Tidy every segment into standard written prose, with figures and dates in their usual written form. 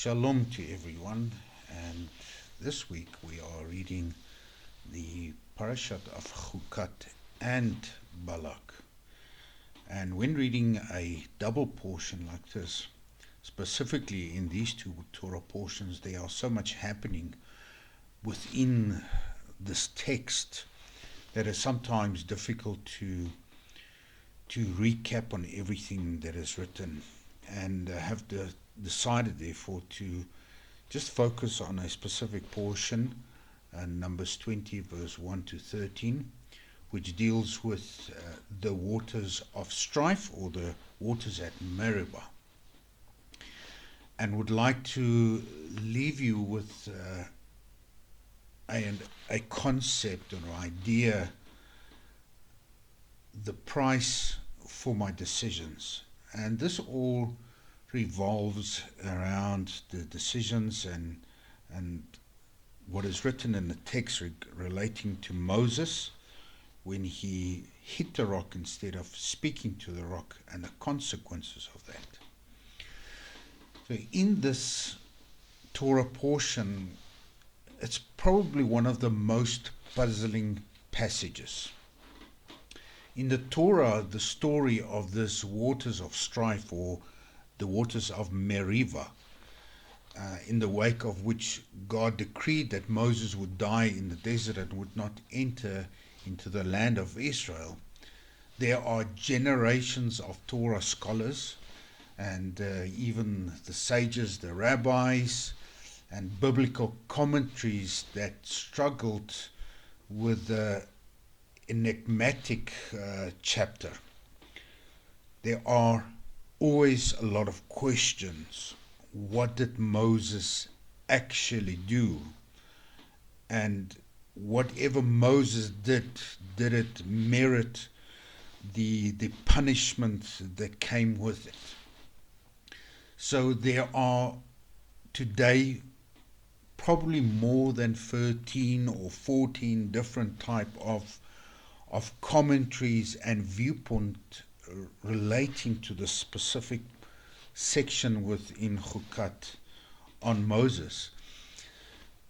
Shalom to everyone, and this week we are reading the Parashat of Chukat and Balak. And when reading a double portion like this, specifically in these two Torah portions, there are so much happening within this text that is sometimes difficult to recap on everything that is written, and have decided therefore to just focus on a specific portion, Numbers 20 verse 1 to 13, which deals with the waters of strife, or the waters at Meribah, and would like to leave you with a concept or idea, the price for my decisions. And this all revolves around the decisions and what is written in the text relating to Moses when he hit the rock instead of speaking to the rock, and the consequences of that. So in this Torah portion, it's probably one of the most puzzling passages. In the Torah, the story of this waters of strife, or the waters of Meribah, in the wake of which God decreed that Moses would die in the desert and would not enter into the land of Israel, there are generations of Torah scholars and even the sages, the rabbis, and biblical commentaries that struggled with the enigmatic chapter. There are always a lot of questions. What did Moses actually do? And whatever Moses did it merit the punishment that came with it? So there are today probably more than 13 or 14 different type of commentaries and viewpoint relating to the specific section within Chukat on Moses.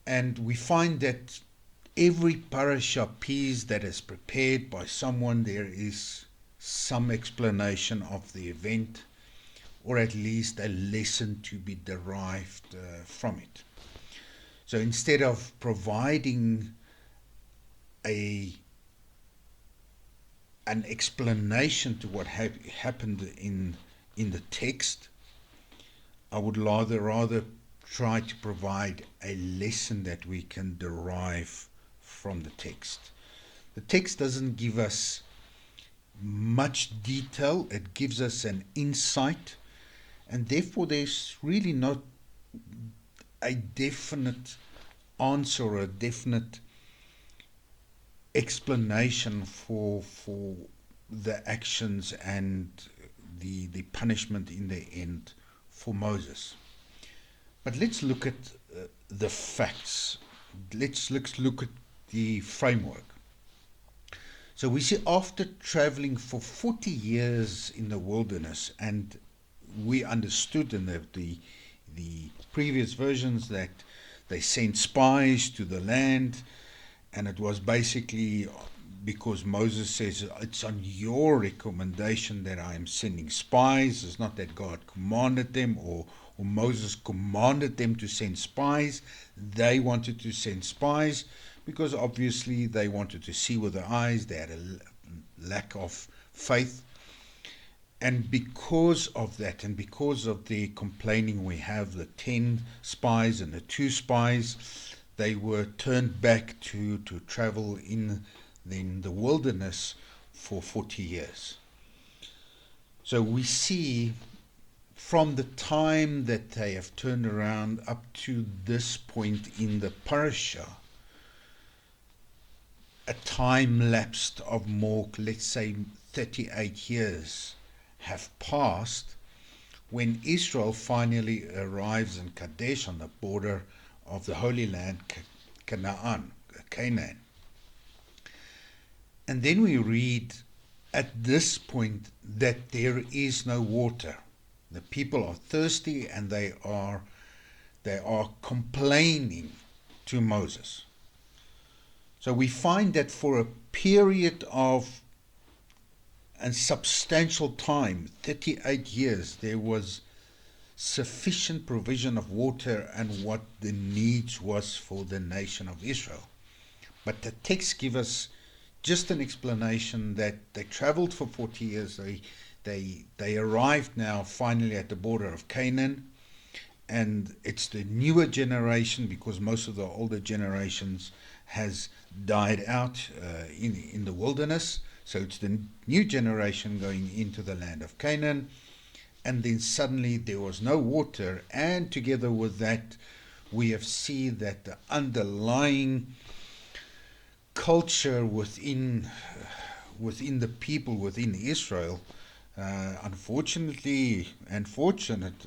And we find that every parasha piece that is prepared by someone, there is some explanation of the event, or at least a lesson to be derived from it. So instead of providing an explanation to what happened in the text, I would rather try to provide a lesson that we can derive from the text. The text doesn't give us much detail, it gives us an insight, and therefore there's really not a definite answer or a definite explanation for the actions and the punishment in the end for Moses. But let's look at the facts. Let's look at the framework. So we see, after traveling for 40 years in the wilderness, and we understood in the previous versions that they sent spies to the land, and it was basically because Moses says, it's on your recommendation that I am sending spies. It's not that God commanded them, or Moses commanded them to send spies. They wanted to send spies because obviously they wanted to see with their eyes. They had a lack of faith. And because of that, and because of the complaining, we have the 10 spies and the 2 spies. They were turned back to travel in the wilderness for 40 years. So we see from the time that they have turned around up to this point in the parasha, a time lapse of more, let's say 38 years have passed, when Israel finally arrives in Kadesh, on the border of the Holy Land, Canaan. And then we read at this point that there is no water. The people are thirsty, and they are They are complaining to Moses. So we find that for a period of a substantial time, 38 years, there was sufficient provision of water and what the needs was for the nation of Israel. But the text gives us just an explanation that they traveled for 40 years. They arrived now finally at the border of Canaan, and it's the newer generation, because most of the older generations has died out in the wilderness. So it's the new generation going into the land of Canaan. And then suddenly there was no water, and together with that we have seen that the underlying culture within the people within Israel, unfortunately and fortunate,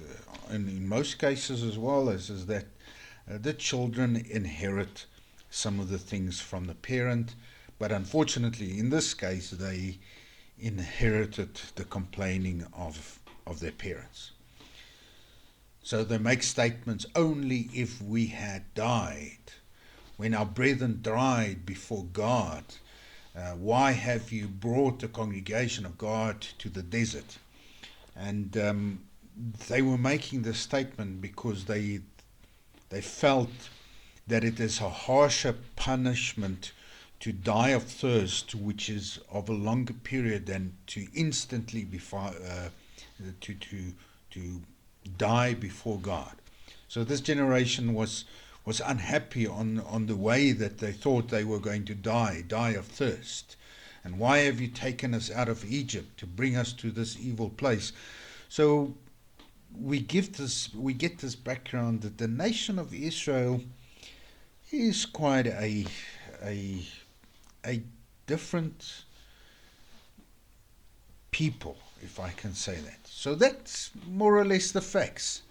and in most cases as well, is that the children inherit some of the things from the parent, but unfortunately in this case they inherited the complaining of their parents. So they make statements, only if we had died, when our brethren died before God, why have you brought the congregation of God to the desert? And they were making this statement because they felt that it is a harsher punishment to die of thirst, which is of a longer period, than to instantly to die before God. So this generation was unhappy on the way that they thought they were going to die of thirst. And why have you taken us out of Egypt to bring us to this evil place? So we get this background that the nation of Israel is quite a different people, if I can say that. So that's more or less the facts.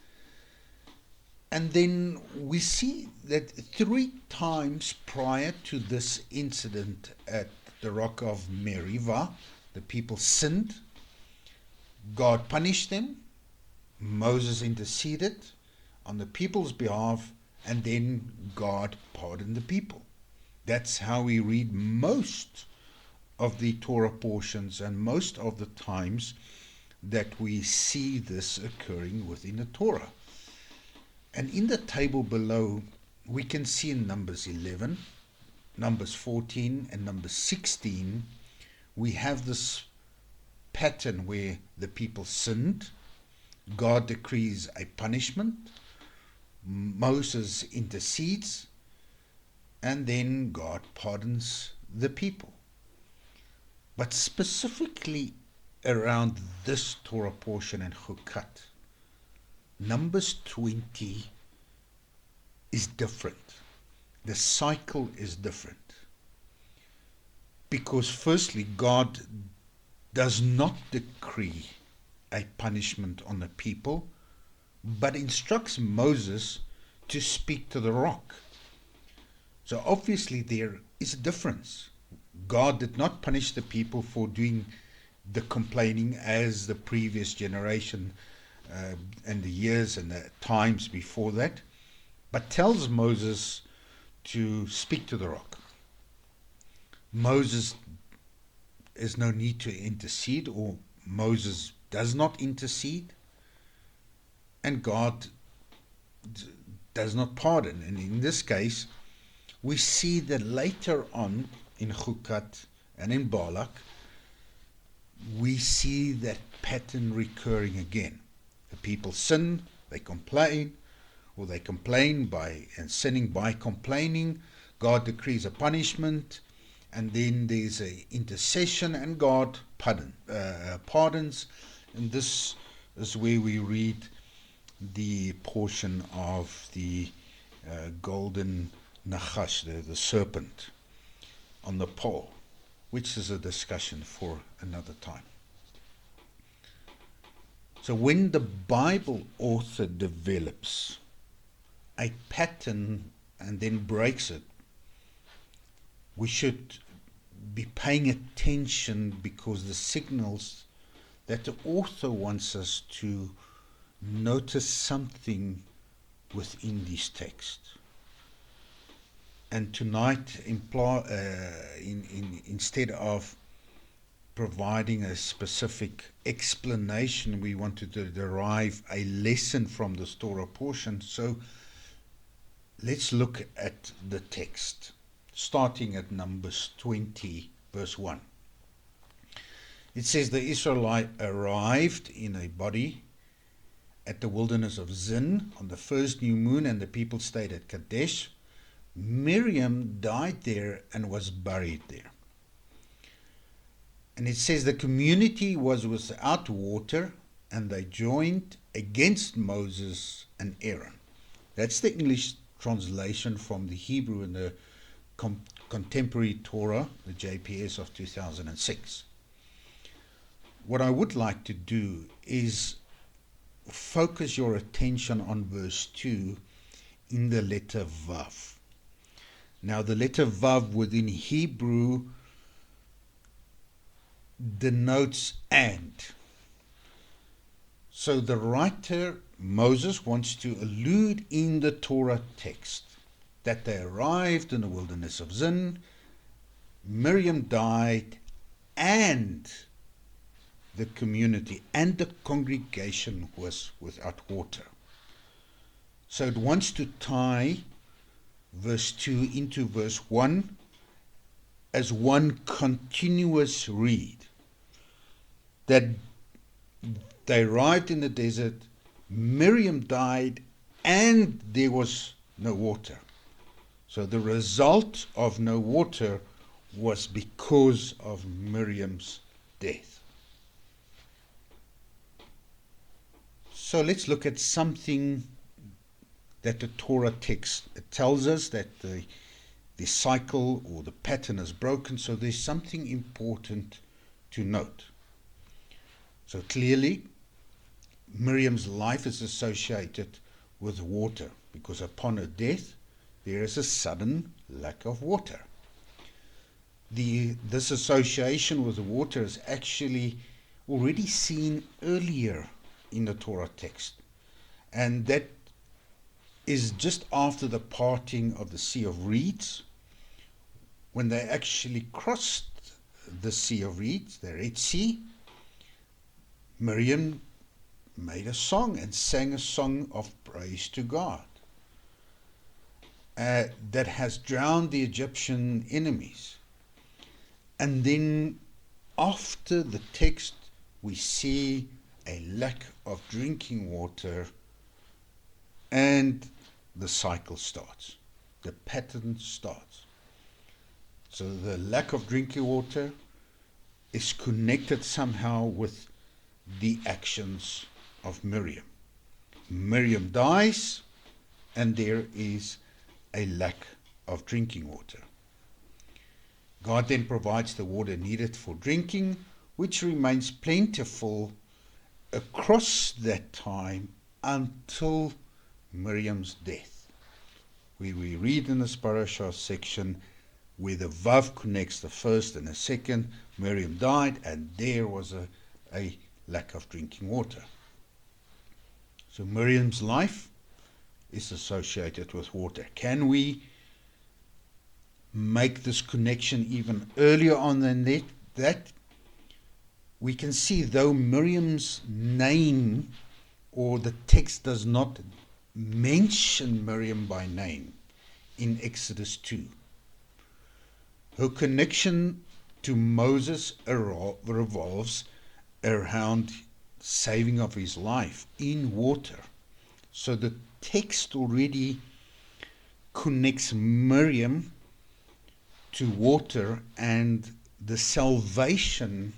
And then we see that 3 times prior to this incident at the rock of Meribah, the people sinned. God punished them. Moses interceded on the people's behalf, and then God pardoned the people. That's how we read most of the Torah portions and most of the times that we see this occurring within the Torah. And in the table below, we can see in Numbers 11, Numbers 14, and Numbers 16, we have this pattern where the people sinned, God decrees a punishment, Moses intercedes, and then God pardons the people. But specifically around this Torah portion in Chukat, Numbers 20 is different. The cycle is different. Because firstly, God does not decree a punishment on the people, but instructs Moses to speak to the rock. So obviously there is a difference. God did not punish the people for doing the complaining as the previous generation and the years and the times before that, but tells Moses to speak to the rock. Moses has no need to intercede, or Moses does not intercede, and God does not pardon. And in this case, we see that later on in Chukat and in Balak, we see that pattern recurring again. The people sin, they complain, or they complain by and sinning by complaining. God decrees a punishment, and then there's an intercession, and God pardons. And this is where we read the portion of the golden Nachash, the serpent on the pole, which is a discussion for another time. So when the Bible author develops a pattern and then breaks it, we should be paying attention, because the signals that the author wants us to notice something within this text. And tonight, instead of providing a specific explanation, we wanted to derive a lesson from this Torah portion. So let's look at the text, starting at Numbers 20, verse 1. It says, the Israelites arrived in a body at the wilderness of Zin on the first new moon, and the people stayed at Kadesh. Miriam died there and was buried there. And it says the community was without water, and they joined against Moses and Aaron. That's the English translation from the Hebrew in the Contemporary Torah, the JPS of 2006. What I would like to do is focus your attention on verse 2 in the letter Vav. Now, the letter Vav within Hebrew denotes and. So the writer, Moses, wants to allude in the Torah text that they arrived in the wilderness of Zin, Miriam died, and the community and the congregation was without water. So it wants to tie verse 2 into verse 1 as one continuous read. That they arrived in the desert, Miriam died, and there was no water. So the result of no water was because of Miriam's death. So let's look at something that the Torah text tells us, that the cycle or the pattern is broken. So there's something important to note. So clearly, Miriam's life is associated with water, because upon her death, there is a sudden lack of water. This association with the water is actually already seen earlier in the Torah text. And that is just after the parting of the Sea of Reeds, when they actually crossed the Sea of Reeds, the Red Sea. Miriam made a song and sang a song of praise to God that has drowned the Egyptian enemies. And then after the text, we see a lack of drinking water, and the cycle starts. The pattern starts. So the lack of drinking water is connected somehow with the actions of Miriam. Miriam dies, and there is a lack of drinking water. God then provides the water needed for drinking, which remains plentiful across that time until Miriam's death. We read in this Parashat section where the Vav connects the first and the second. Miriam died, and there was a lack of drinking water. So Miriam's life is associated with water. Can we make this connection even earlier on than that? We can see, though Miriam's name, or the text does not mention Miriam by name in Exodus 2, her connection to Moses revolves around saving of his life in water. So the text already connects Miriam to water and the salvation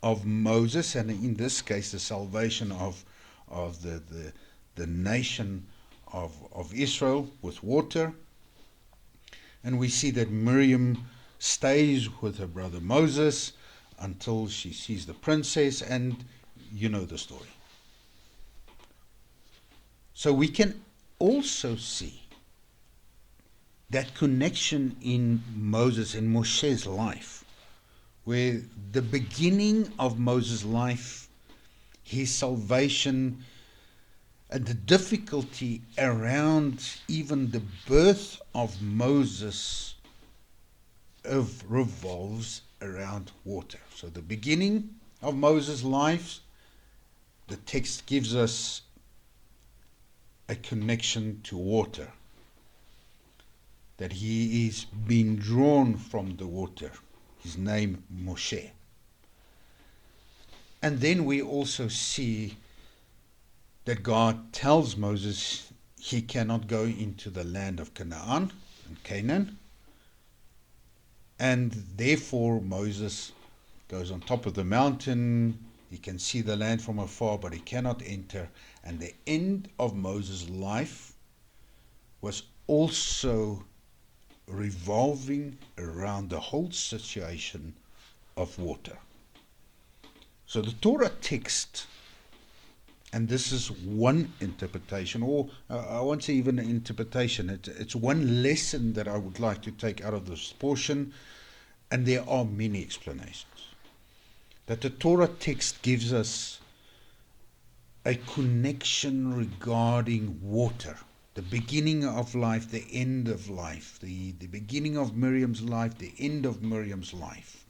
of Moses, and in this case the salvation of the nation of Israel with water. And we see that Miriam stays with her brother Moses until she sees the princess, and you know the story. So we can also see that connection in Moses and Moshe's life, where the beginning of Moses' life, his salvation, And the difficulty around even the birth of Moses revolves around water. So the beginning of Moses' life, the text gives us a connection to water, that he is being drawn from the water. His name Moshe. And then we also see that God tells Moses he cannot go into the land of Canaan, and therefore Moses goes on top of the mountain. He can see the land from afar, but he cannot enter. And the end of Moses' life was also revolving around the whole situation of water. So the Torah text, and this is one interpretation, or I won't say even an interpretation, it's one lesson that I would like to take out of this portion, and there are many explanations. That the Torah text gives us a connection regarding water, the beginning of life, the end of life, the beginning of Miriam's life, the end of Miriam's life,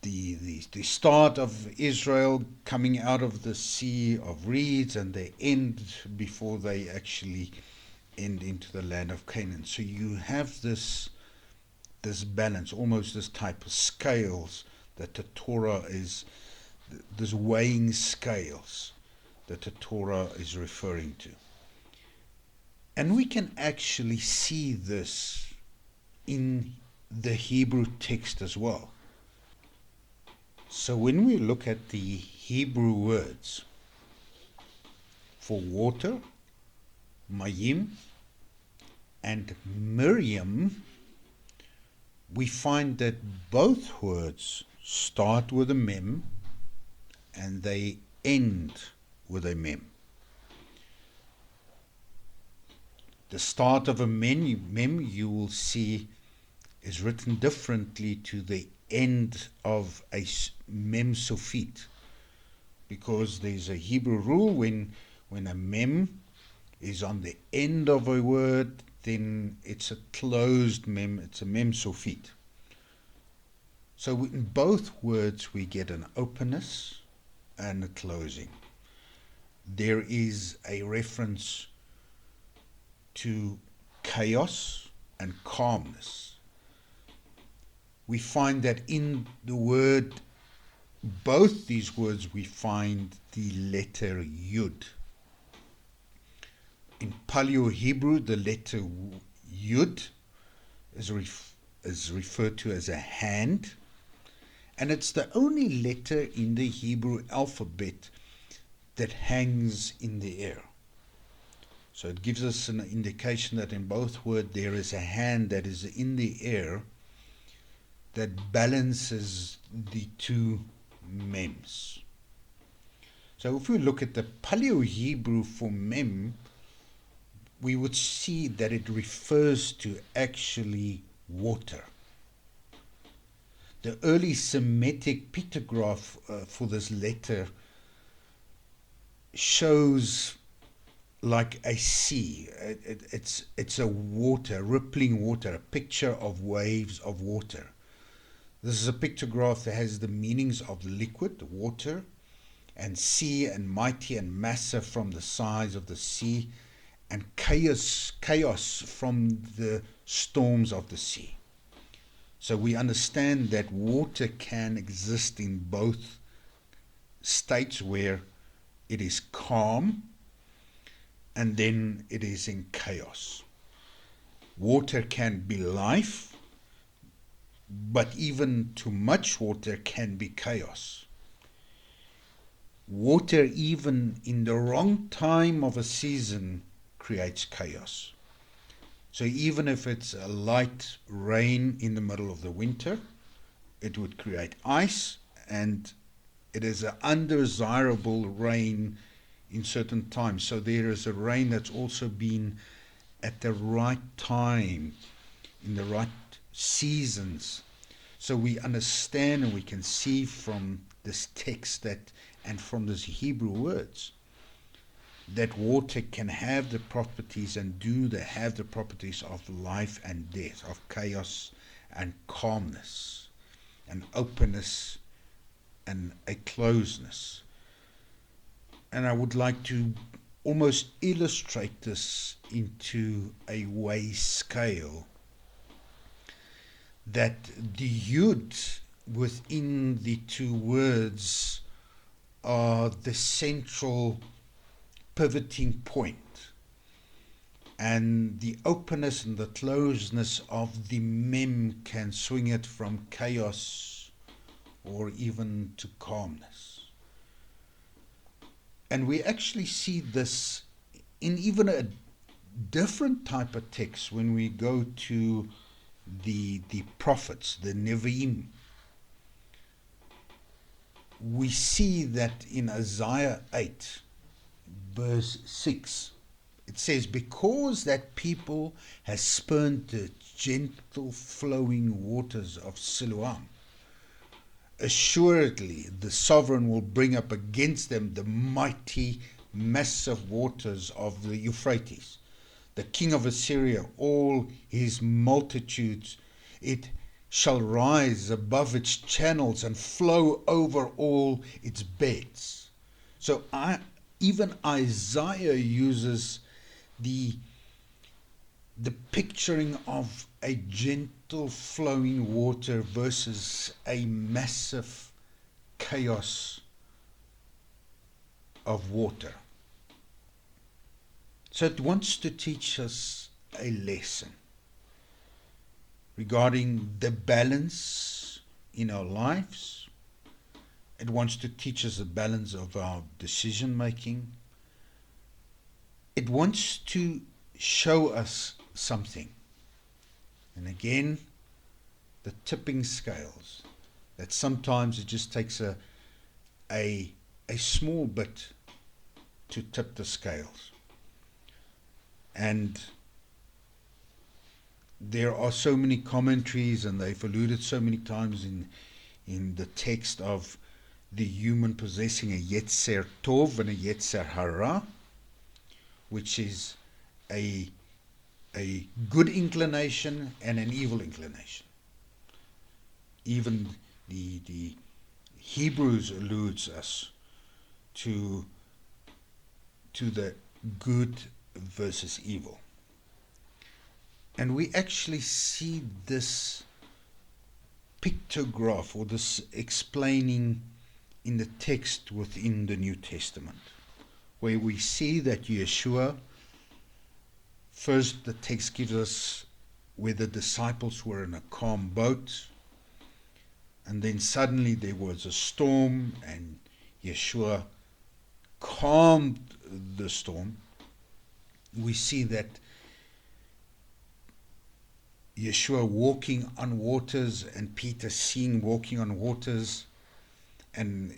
the start of Israel coming out of the sea of reeds, and the end before they actually end into the land of Canaan. So you have this balance, almost this type of scales that the Torah is, this weighing scales that the Torah is referring to. And we can actually see this in the Hebrew text as well. So when we look at the Hebrew words for water, Mayim, and Miriam, we find that both words start with a mem and they end with a mem. The start of a mem, you will see, is written differently to the end of a mem sofit, because there's a Hebrew rule when a mem is on the end of a word, then it's a closed mem, it's a mem sofit. So in both words we get an openness and a closing. There is a reference to chaos and calmness. We find that in the word, both these words, we find the letter Yud. In Paleo-Hebrew, the letter Yud is referred to as a hand, and it's the only letter in the Hebrew alphabet that hangs in the air. So it gives us an indication that in both words there is a hand that is in the air that balances the two mems. So if we look at the Paleo-Hebrew for mem, we would see that it refers to actually water. The early Semitic pictograph for this letter shows like a sea. It's a water, rippling water, a picture of waves of water. This is a pictograph that has the meanings of liquid, water, and sea, and mighty and massive from the size of the sea, and chaos from the storms of the sea. So we understand that water can exist in both states, where it is calm and then it is in chaos. Water can be life, but even too much water can be chaos. Water, even in the wrong time of a season, creates chaos. So even if it's a light rain in the middle of the winter, it would create ice, and it is an undesirable rain in certain times. So there is a rain that's also been at the right time, in the right seasons. So we understand and we can see from this text that, and from these Hebrew words, that water can have the properties and have the properties of life and death, of chaos and calmness, and openness and a closeness. And I would like to almost illustrate this into a way scale, that the yud within the two words are the central pivoting point, and the openness and the closeness of the mem can swing it from chaos or even to calmness. And we actually see this in even a different type of text when we go to the prophets, the Nevi'im. We see that in Isaiah 8, verse 6, it says, because that people has spurned the gentle flowing waters of Siloam, assuredly the sovereign will bring up against them the mighty, massive waters of the Euphrates. The king of Assyria, all his multitudes, it shall rise above its channels and flow over all its beds. So even Isaiah uses the picturing of a gentle flowing water versus a massive chaos of water. So it wants to teach us a lesson regarding the balance in our lives. It wants to teach us the balance of our decision making. It wants to show us something. And again, the tipping scales, that sometimes it just takes a small bit to tip the scales. And there are so many commentaries, and they've alluded so many times in the text of the human possessing a Yetzer Tov and a Yetzer Hara, which is a good inclination and an evil inclination. Even the Hebrews alludes us to the good versus evil. And we actually see this pictograph, or this explaining in the text within the New Testament, where we see that Yeshua, first the text gives us where the disciples were in a calm boat, and then suddenly there was a storm, and Yeshua calmed the storm. We see that Yeshua walking on waters, and Peter seeing walking on waters, and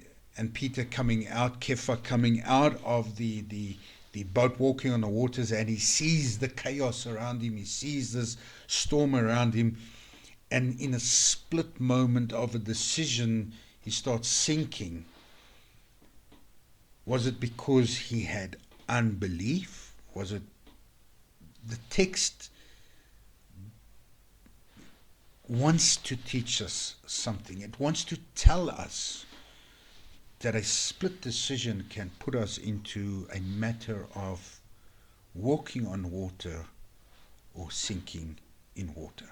Peter coming out, Kepha coming out of the boat walking on the waters, and he sees the chaos around him, he sees this storm around him, and in a split moment of a decision, he starts sinking. Was it because he had unbelief? Was it the text wants to teach us something? It wants to tell us that a split decision can put us into a matter of walking on water or sinking in water.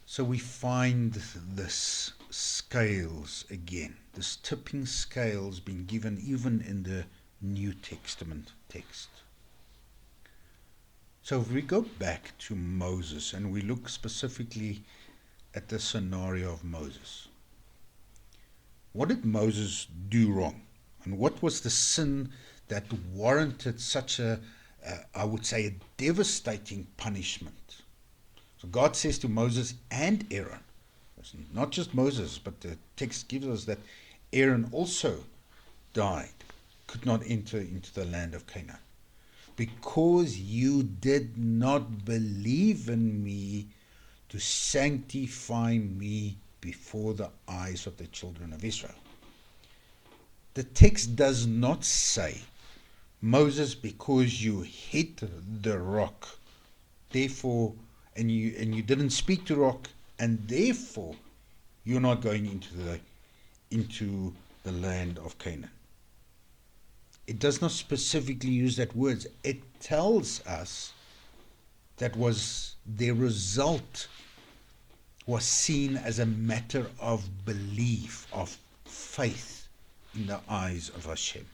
So we find this scales again, this tipping scales being given even in the New Testament text. So if we go back to Moses and we look specifically at the scenario of Moses, what did Moses do wrong? And what was the sin that warranted such I would say, a devastating punishment? So God says to Moses and Aaron, it's not just Moses, but the text gives us that Aaron also died, could not enter into the land of Canaan. Because you did not believe in me to sanctify me before the eyes of the children of Israel. The text does not say, Moses, because you hit the rock, therefore, and you didn't speak to rock, and therefore you're not going into the land of Canaan. It does not specifically use that word. It tells us that was their result was seen as a matter of belief, of faith in the eyes of Hashem.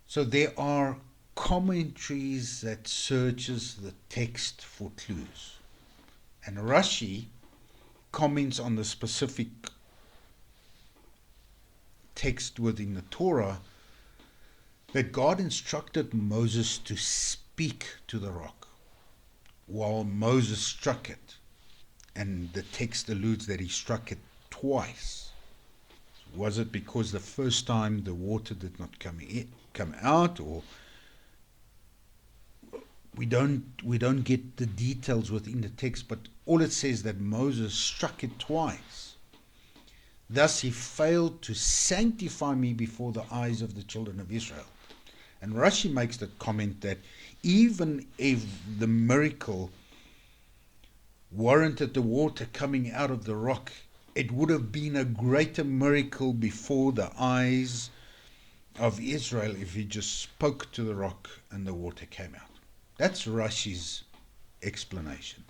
So there are commentaries that searches the text for clues. And Rashi comments on the specific text within the Torah that God instructed Moses to speak to the rock while Moses struck it. And the text alludes that he struck it twice. Was it because the first time the water did not come out, or we don't get the details within the text, but all it says that Moses struck it twice. Thus he failed to sanctify me before the eyes of the children of Israel. And Rashi makes the comment that even if the miracle warranted the water coming out of the rock, it would have been a greater miracle before the eyes of Israel if he just spoke to the rock and the water came out. That's Rashi's explanation.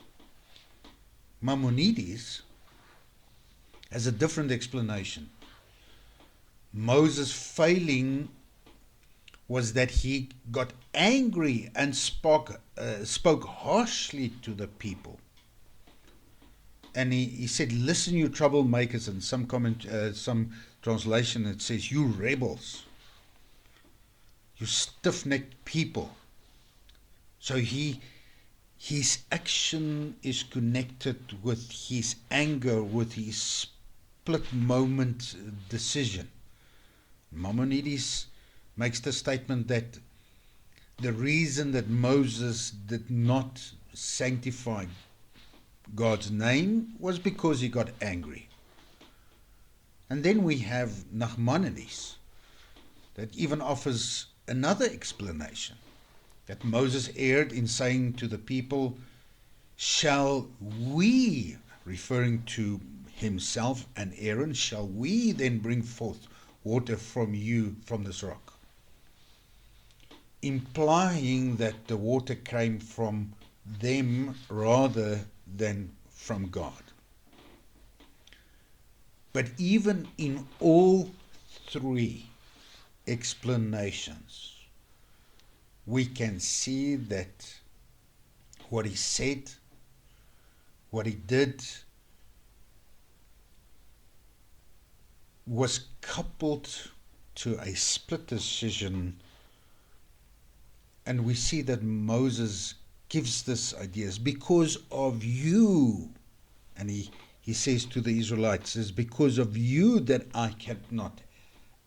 Maimonides has a different explanation. Moses failing was that he got angry and spoke harshly to the people. And he said, listen, you troublemakers, and some translation it says, you rebels, you stiff-necked people. So his action is connected with his anger, with his split moment decision. Maimonides makes the statement that the reason that Moses did not sanctify God's name was because he got angry. And then we have Nachmanides that even offers another explanation, that Moses erred in saying to the people, shall we, referring to himself and Aaron, shall we then bring forth water from this rock? Implying that the water came from them rather than from God. But even in all three explanations, we can see that what he said, what he did, was coupled to a split decision. And we see that Moses gives this idea, is because of you, and he says to the Israelites, it's because of you that I cannot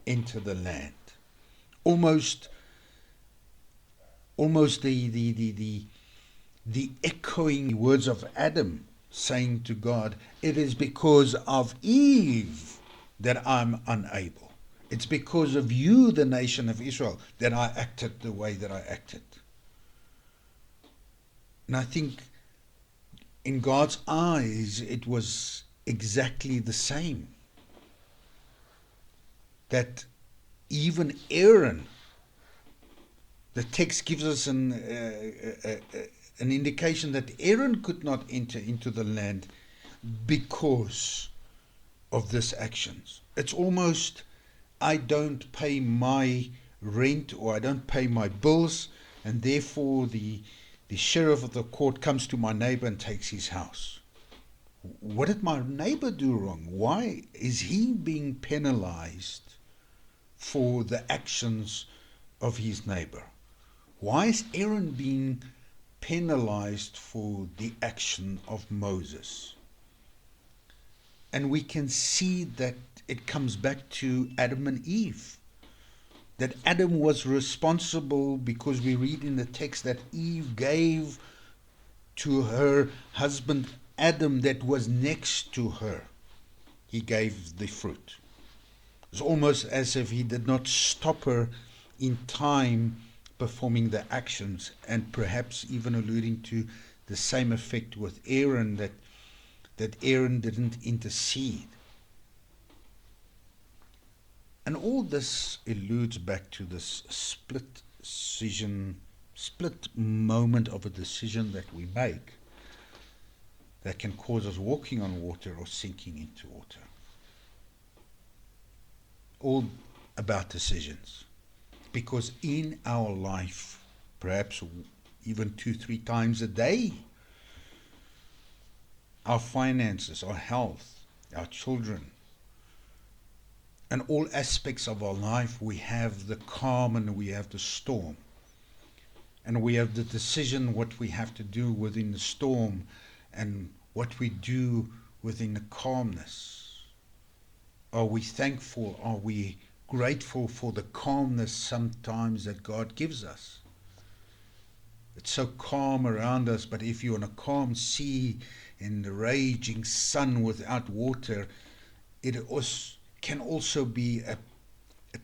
enter the land. Almost the echoing words of Adam saying to God, it is because of Eve that I'm unable. It's because of you, the nation of Israel, that I acted the way that I acted. And I think in God's eyes, it was exactly the same. That even Aaron, the text gives us an indication that Aaron could not enter into the land because of this actions. It's almost, I don't pay my rent or I don't pay my bills, and therefore the sheriff of the court comes to my neighbor and takes his house. What did my neighbor do wrong? Why is he being penalized for the actions of his neighbor? Why is Aaron being penalized for the action of Moses? And we can see that it comes back to Adam and Eve. That Adam was responsible because we read in the text that Eve gave to her husband Adam that was next to her, he gave the fruit. It's almost as if he did not stop her in time performing the actions, and perhaps even alluding to the same effect with Aaron, that Aaron didn't intercede. And all this alludes back to this split moment of a decision that we make that can cause us walking on water or sinking into water. All about decisions. Because in our life, perhaps even 2-3 times a day, our finances, our health, our children, and all aspects of our life, we have the calm and we have the storm. And we have the decision what we have to do within the storm and what we do within the calmness. Are we thankful? Are we grateful for the calmness sometimes that God gives us? It's so calm around us, but if you're on a calm sea in the raging sun without water, it can also be a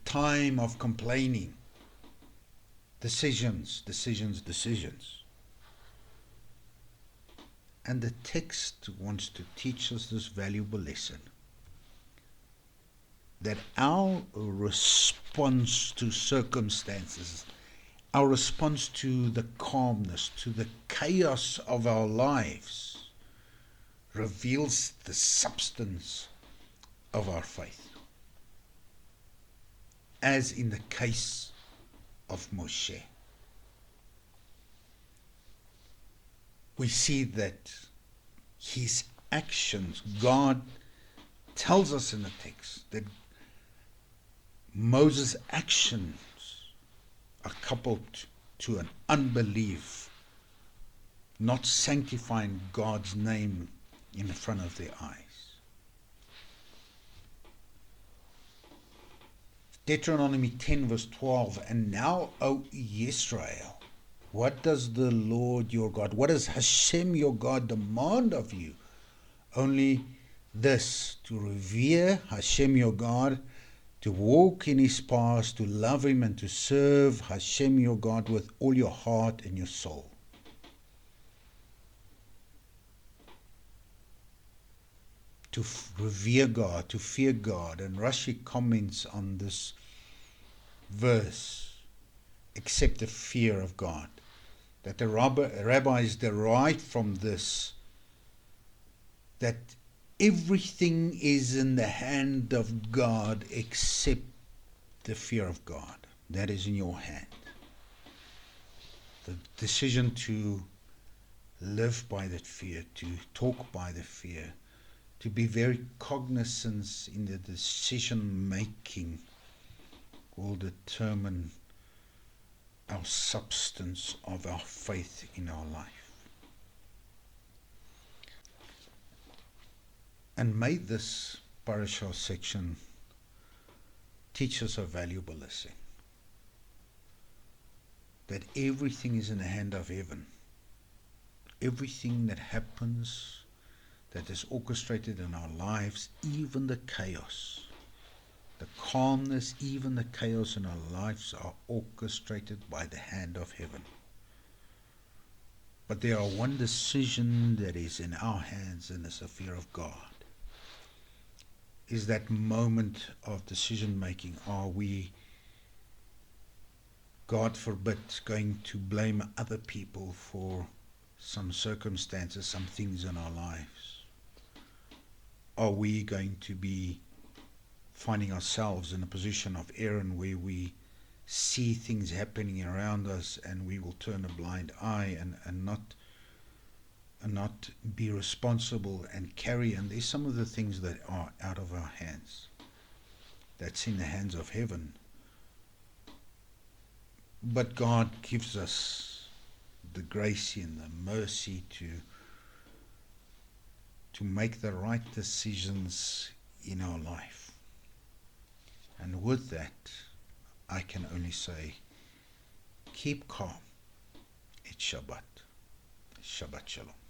time of complaining. Decisions. And the text wants to teach us this valuable lesson. That our response to circumstances, our response to the calmness, to the chaos of our lives, reveals the substance of our faith. As in the case of Moshe. We see that his actions, God tells us in the text that Moses' actions are coupled to an unbelief, not sanctifying God's name in front of their eyes. Deuteronomy 10 verse 12, and now, O Israel, what does the Lord your God, what does Hashem your God demand of you? Only this, to revere Hashem your God, to walk in his paths, to love him, and to serve Hashem your God with all your heart and your soul. To revere God, to fear God. And Rashi comments on this verse, except the fear of God. That the rabbis derive from this that everything is in the hand of God except the fear of God. That is in your hand. The decision to live by that fear, to talk by the fear, to be very cognizant in the decision making will determine our substance of our faith in our life. And may this Parashat section teach us a valuable lesson. That everything is in the hand of heaven. Everything that happens, that is orchestrated in our lives, even the chaos, the calmness, even the chaos in our lives are orchestrated by the hand of heaven. But there are one decision that is in our hands, and it's the fear of God. Is that moment of decision making, are we, God forbid, going to blame other people for some circumstances, some things in our lives? Are we going to be finding ourselves in a position of Aaron where we see things happening around us and we will turn a blind eye and not be responsible and carry? And there's some of the things that are out of our hands. That's in the hands of heaven. But God gives us the grace and the mercy to make the right decisions in our life. And with that, I can only say, keep calm. It's Shabbat. Shabbat Shalom.